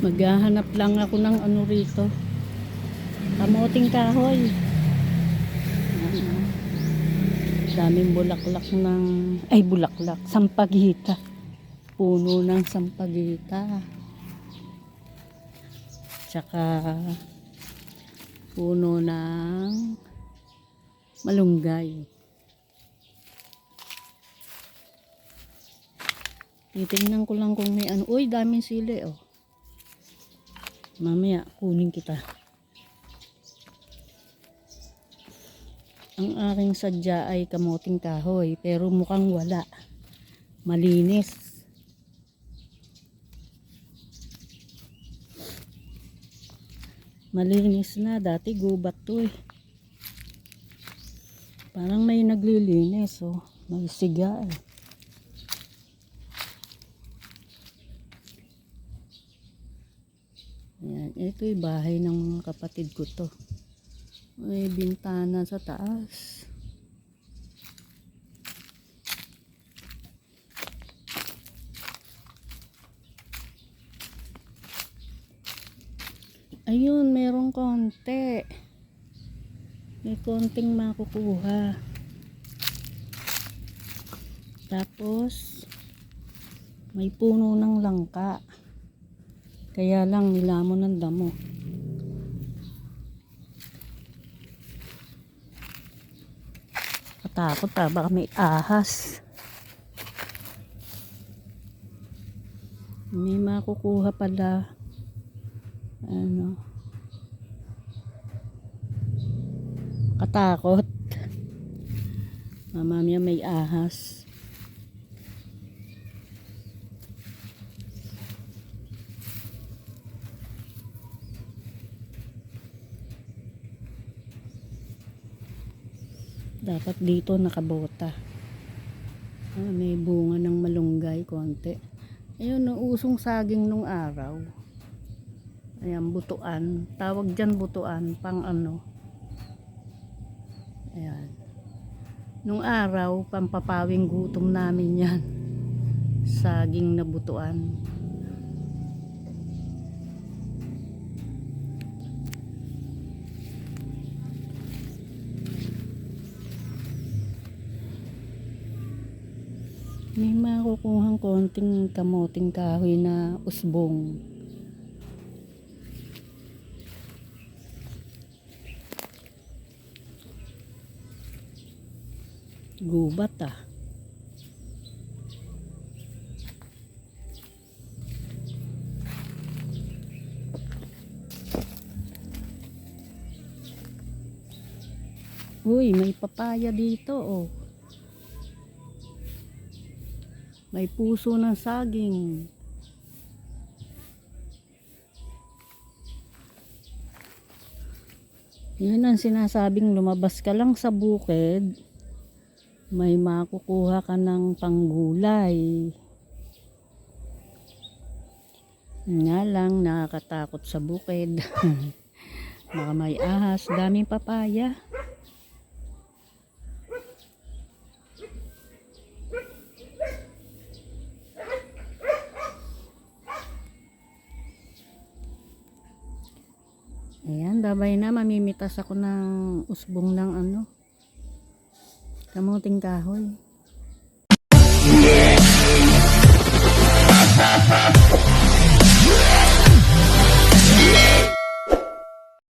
Maghahanap lang ako ng ano rito. Kamuting kahoy. Ano, daming bulaklak ng bulaklak, sampagita. Puno ng sampagita. Tsaka puno ng malunggay. Titingnan ko lang kung may ano. Uy, daming sili oh. Mamaya kunin kita. Ang aking sadya ay kamuting kahoy, pero mukhang wala. Malinis. Malinis na, dati gubat to eh. Parang may naglilinis oh. May siga eh. Ayan, ito yung bahay ng mga kapatid ko to. May bintana sa taas. Ayun, merong konti. May konting makukuha. Tapos may puno ng langka. Kaya lang nilamon ng damo. Katakot baka may ahas. May makukuha pala. Ano? Katakot. Mamaya may ahas. Dapat dito nakabota. May bunga ng malunggay konti. Ayun, usong saging nung araw. Ayan, butuan. Tawag dyan butuan, pang ano. Ayan. Nung araw, pampapawing gutom namin yan. Saging na butuan. May makukuhang konting kamuting kahoy na usbong. Gubat ah. Uy, may papaya dito oh. May puso ng saging. Yan ang sinasabing lumabas ka lang sa bukid, may makukuha ka ng panggulay. Nga lang, nakakatakot sa bukid. Baka may ahas, daming papaya. Ayan, babay na, mamimitas ako ng usbong ng ano, kamuting kahoy.